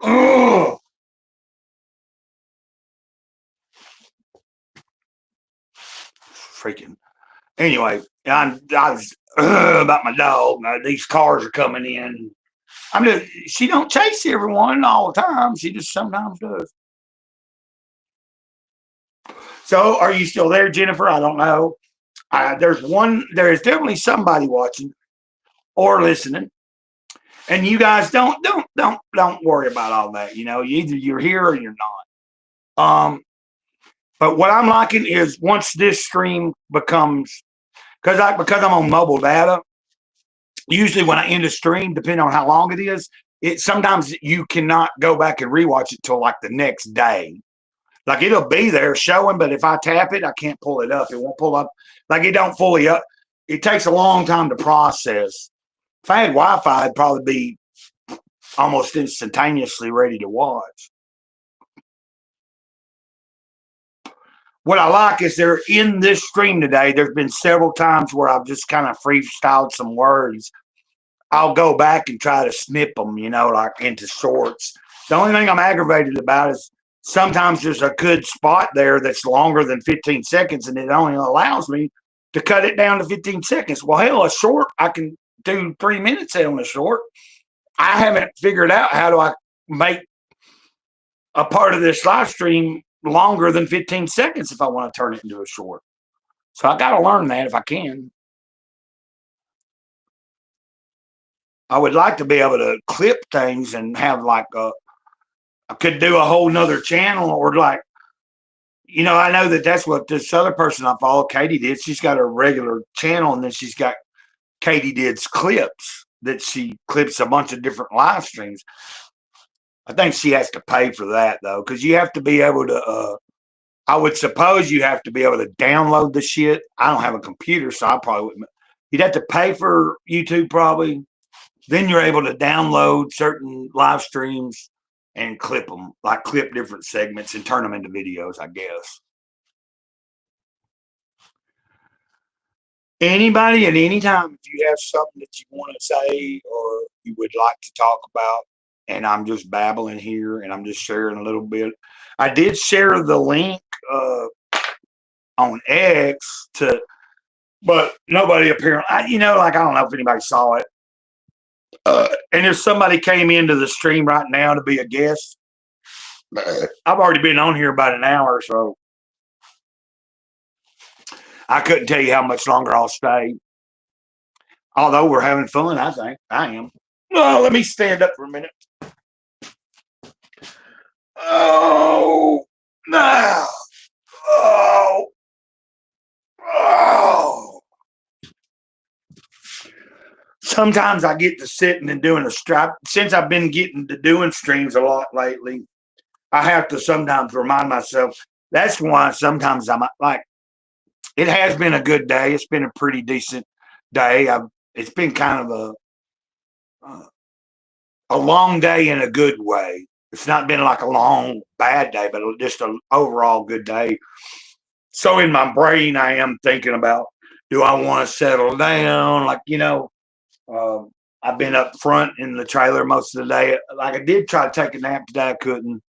Ugh. Freaking. Anyway, I was about my dog. These cars are coming in. She don't chase everyone all the time. She just sometimes does. So, are you still there, Jennifer? I don't know. There is definitely somebody watching or listening, and you guys don't worry about all that. You know, either you're here or you're not. But what I'm liking is once this stream becomes, because I'm on mobile data. Usually, when I end a stream, depending on how long it is, sometimes you cannot go back and rewatch it till like the next day. Like, it'll be there showing, but if I tap it, I can't pull it up. It won't pull up. Like, it don't fully up. It takes a long time to process. If I had Wi-Fi, it'd probably be almost instantaneously ready to watch. What I like is they're in this stream today. There's been several times where I've just kind of freestyled some words. I'll go back and try to snip them, like into shorts. The only thing I'm aggravated about is sometimes there's a good spot there that's longer than 15 seconds, and it only allows me to cut it down to 15 seconds. Well, hell, a short, I can do 3 minutes on a short. I haven't figured out how do I make a part of this live stream longer than 15 seconds if I want to turn it into a short. So I got to learn that if I can. I would like to be able to clip things and have like I could do a whole nother channel or like, I know that's what this other person I follow, Katie, did. She's got a regular channel, and then she's got Katie Did's clips that she clips a bunch of different live streams. I think she has to pay for that though, because you have to be able to. I would suppose you have to be able to download the shit. I don't have a computer, so I probably wouldn't. You'd have to pay for YouTube probably. Then you're able to download certain live streams and clip them, like clip different segments and turn them into videos, I guess. Anybody at any time, if you have something that you want to say or you would like to talk about, and I'm just babbling here and I'm just sharing a little bit. I did share the link on X but nobody apparently, I don't know if anybody saw it. And if somebody came into the stream right now to be a guest, I've already been on here about an hour, so I couldn't tell you how much longer I'll stay. Although we're having fun, I think. I am. Oh, let me stand up for a minute. Oh, no. Oh. Sometimes I get to sitting and doing a strap. Since I've been getting to doing streams a lot lately, I have to sometimes remind myself. That's why sometimes I'm like, it has been a good day. It's been a pretty decent day. It's been kind of a long day in a good way. It's not been like a long bad day, but just an overall good day. So in my brain, I am thinking about, do I want to settle down? Like, I've been up front in the trailer most of the day. Like I did try to take a nap today. I couldn't.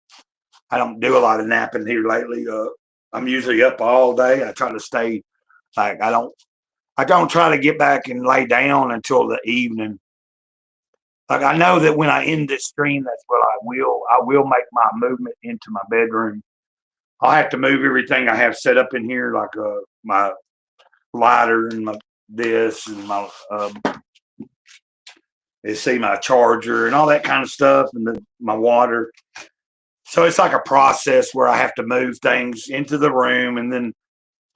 I don't do a lot of napping here lately. I'm usually up all day. I try to stay like I don't try to get back and lay down until the evening. Like I know that when I end this stream, that's what I will. I will make my movement into my bedroom. I'll have to move everything I have set up in here, like my lighter and my this and my my charger and all that kind of stuff, and my water. So it's like a process where I have to move things into the room, and then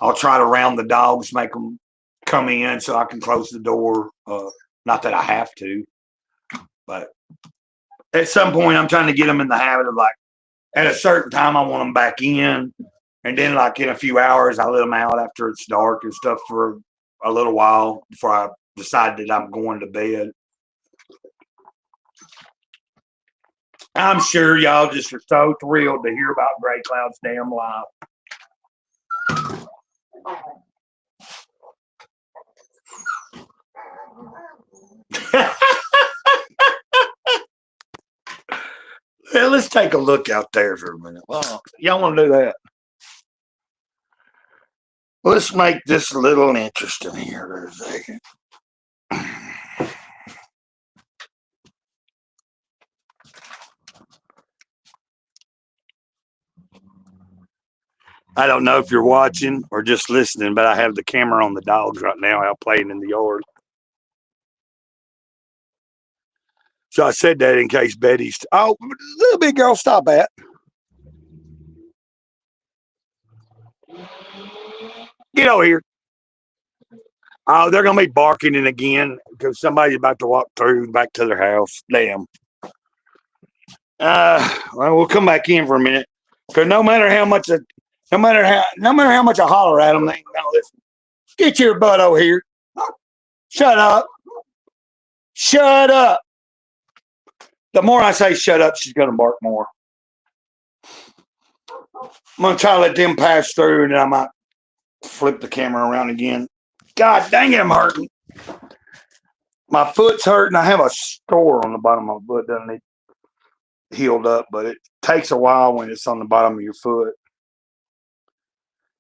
I'll try to round the dogs, make them come in so I can close the door. Not that I have to, but at some point I'm trying to get them in the habit of like at a certain time I want them back in, and then like in a few hours I let them out after it's dark and stuff for a little while before I decide that I'm going to bed. I'm sure y'all just are so thrilled to hear about Gray Cloud's damn life. Well, let's take a look out there for a minute. Well, y'all want to do that? Let's make this a little interesting here for a second. I don't know if you're watching or just listening, but I have the camera on the dogs right now out playing in the yard. So I said that in case Betty's. Oh, little big girl, stop that. Get over here. Oh, they're going to be barking in again because somebody's about to walk through back to their house. Damn. Well, we'll come back in for a minute because no matter how much I holler at them, they ain't gonna listen. Get your butt over here. Shut up. Shut up. The more I say shut up, she's going to bark more. I'm going to try to let them pass through, and then I might flip the camera around again. God dang it, I'm hurting. My foot's hurting. I have a sore on the bottom of my foot. Doesn't need healed up, but it takes a while when it's on the bottom of your foot.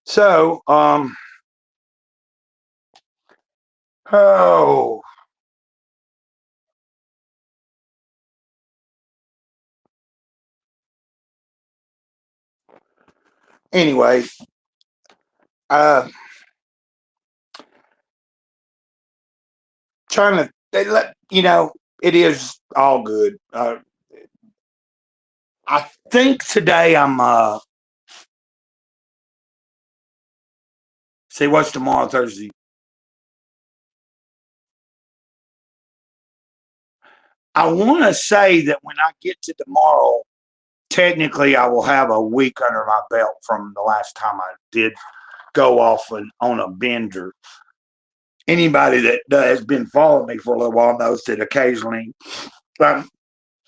So, oh, anyway, trying to it is all good. I think today I'm see what's tomorrow, Thursday. I want to say that when I get to tomorrow, technically I will have a week under my belt from the last time I did go off on a bender. Anybody that has been following me for a little while knows that occasionally, I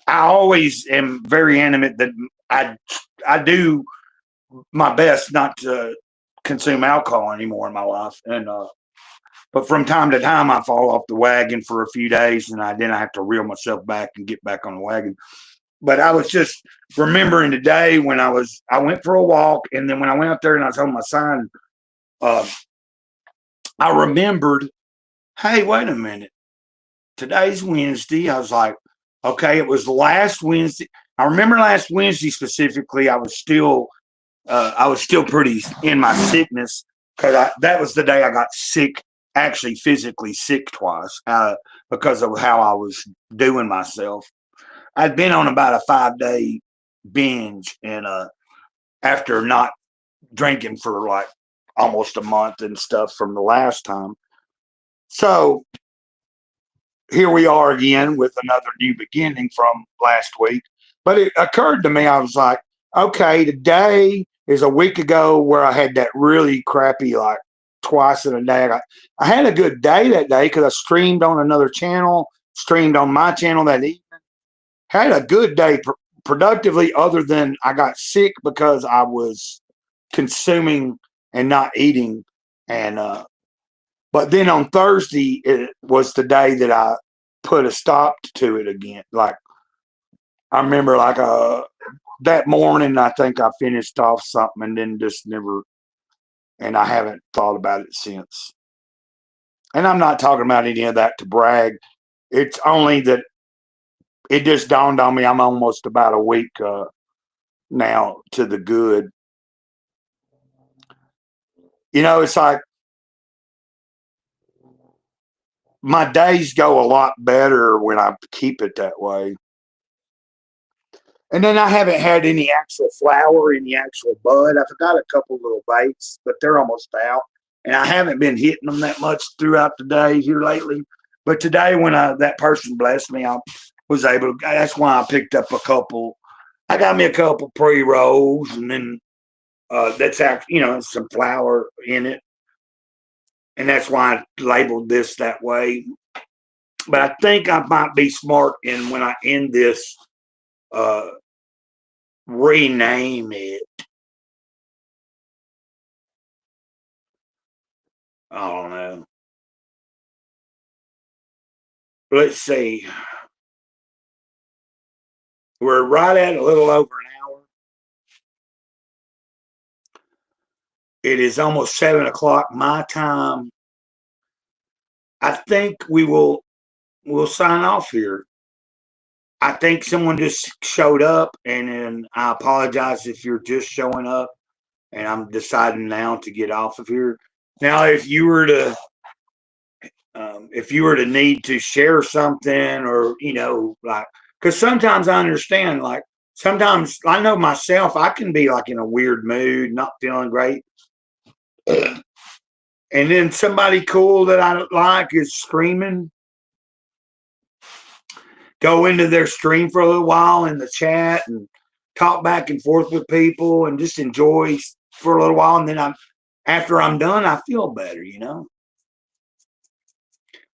always am very animate that I do my best not to consume alcohol anymore in my life, and but from time to time I fall off the wagon for a few days, and then I have to reel myself back and get back on the wagon. But I was just remembering today when I went for a walk, and then when I went out there and I was holding my sign, I remembered, hey, wait a minute, today's Wednesday. I was like, okay, it was last Wednesday. I remember last Wednesday specifically. I was still pretty in my sickness because that was the day I got sick, actually physically sick twice because of how I was doing myself. I'd been on about a 5-day binge, and after not drinking for like almost a month and stuff from the last time. So here we are again with another new beginning from last week. But it occurred to me, I was like, okay, today is a week ago where I had that really crappy, like twice in a day. I had a good day that day because I streamed on another channel, streamed on my channel that evening. Had a good day productively, other than I got sick because I was consuming and not eating. And but then on Thursday, it was the day that I put a stop to it again. Like I remember, like that morning, I think I finished off something and then just never, and I haven't thought about it since. And I'm not talking about any of that to brag. It's only that it just dawned on me I'm almost about a week now to the good. It's like my days go a lot better when I keep it that way. And then I haven't had any actual flower, any actual bud. I've got a couple little baits, but they're almost out. And I haven't been hitting them that much throughout the day here lately. But today, when that person blessed me, I was able to. That's why I picked up a couple. I got me a couple pre-rolls, and then that's actually, some flour in it. And that's why I labeled this that way. But I think I might be smart in when I end this, rename it. I don't know. Let's see. We're right at a little over an hour. It is almost 7 o'clock my time. I think we'll sign off here. I think someone just showed up, and then I apologize if you're just showing up, and I'm deciding now to get off of here. Now, if you were to need to share something, or like, because sometimes I understand, like sometimes I know myself, I can be like in a weird mood, not feeling great, and then somebody cool that I like is screaming. Go into their stream for a little while in the chat and talk back and forth with people and just enjoy for a little while, and then after I'm done, I feel better,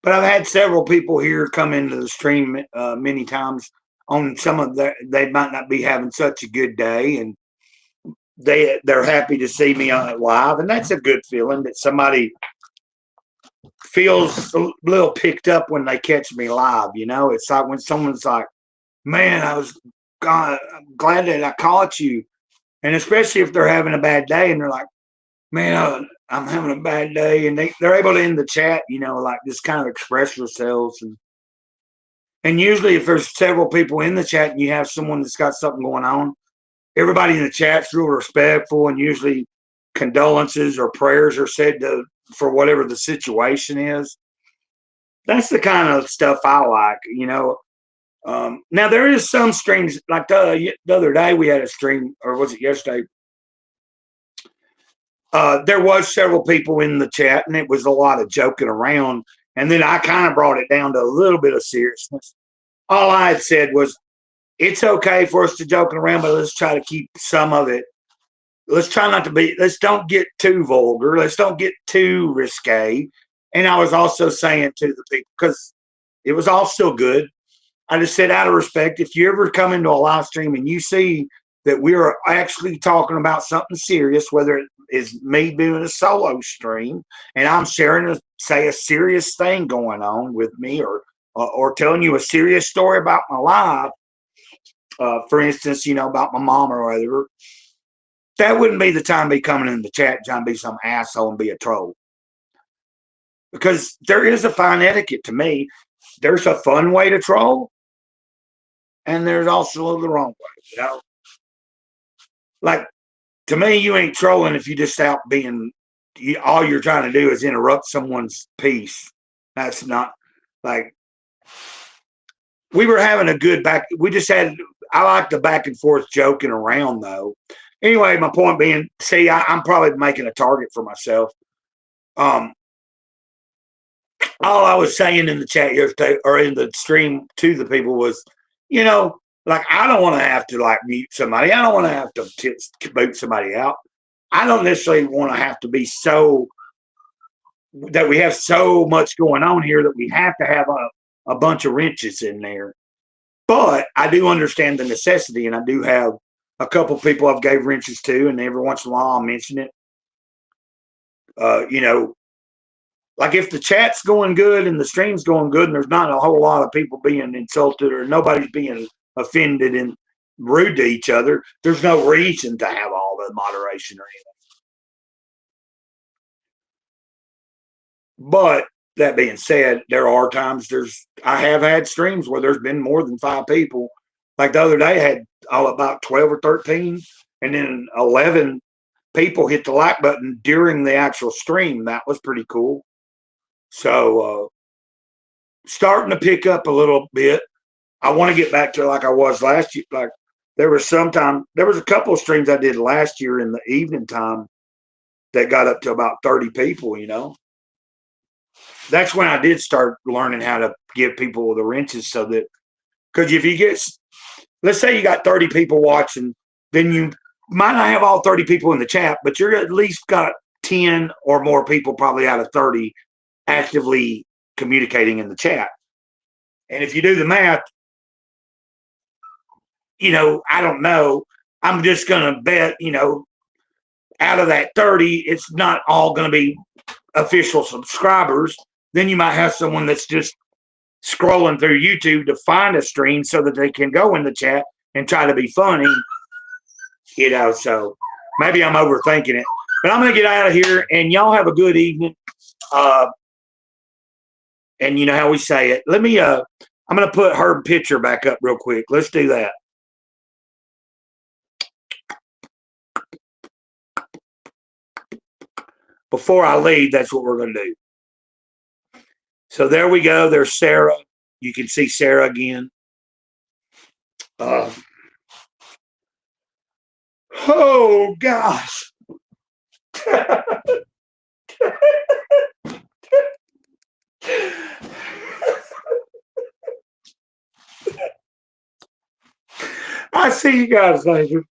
But I've had several people here come into the stream many times. on some of they might not be having such a good day, and they're happy to see me on it live, and that's a good feeling that somebody feels a little picked up when they catch me live. It's like when someone's like, "Man, I'm glad that I caught you," and especially if they're having a bad day and they're like, "Man, I'm having a bad day," and they're able to in the chat, like just kind of express themselves, and usually if there's several people in the chat and you have someone that's got something going on, everybody in the chat's real respectful, and usually condolences or prayers are said for whatever the situation is. That's the kind of stuff I like. Now there is some streams like the other day we had a stream, or was it yesterday? There was several people in the chat, and it was a lot of joking around. And then I kind of brought it down to a little bit of seriousness. All I had said was, it's okay for us to joking around, but let's try to keep some of it. Let's try not to be. Let's don't get too vulgar. Let's don't get too risque. And I was also saying to the people, because it was all still good, I just said, out of respect, if you ever come into a live stream and you see that we are actually talking about something serious, whether it is me doing a solo stream and I'm sharing, say, a serious thing going on with me, or telling you a serious story about my life, for instance, about my mom or whatever, that wouldn't be the time to be coming in the chat trying to be some asshole and be a troll. Because there is a fine etiquette to me. There's a fun way to troll, and there's also the wrong way, Like, to me, you ain't trolling if you just out being, all you're trying to do is interrupt someone's peace. That's not, like, we were having a good I like the back and forth joking around, though. Anyway, my point being, see, I'm probably making a target for myself. All I was saying in the chat yesterday, or in the stream to the people, was, like, I don't want to have to like mute somebody. I don't want to have to boot somebody out. I don't necessarily want to have to be so that we have so much going on here that we have to have a bunch of wrenches in there. But I do understand the necessity, and I do have a couple people I've gave wrenches to, and every once in a while I'll mention it. Like if the chat's going good and the stream's going good and there's not a whole lot of people being insulted or nobody's being offended and rude to each other, there's no reason to have all the moderation or anything. But that being said, there are times I have had streams where there's been more than 5 people. Like the other day, I had about 12 or 13, and then 11 people hit the like button during the actual stream. That was pretty cool. So starting to pick up a little bit. I want to get back to like I was last year. Like there was a couple of streams I did last year in the evening time that got up to about 30 people, That's when I did start learning how to give people the wrenches, so that, because if you get, let's say you got 30 people watching, then you might not have all 30 people in the chat, but you're at least got 10 or more people probably out of 30 actively communicating in the chat. And if you do the math, I don't know. I'm just going to bet, out of that 30, it's not all going to be official subscribers. Then you might have someone that's just scrolling through YouTube to find a stream so that they can go in the chat and try to be funny, so maybe I'm overthinking it. But I'm going to get out of here, and y'all have a good evening. And you know how we say it. Let me, I'm going to put her picture back up real quick. Let's do that. Before I leave, that's what we're going to do. So there we go. There's Sarah. You can see Sarah again. Oh, gosh. I see you guys later.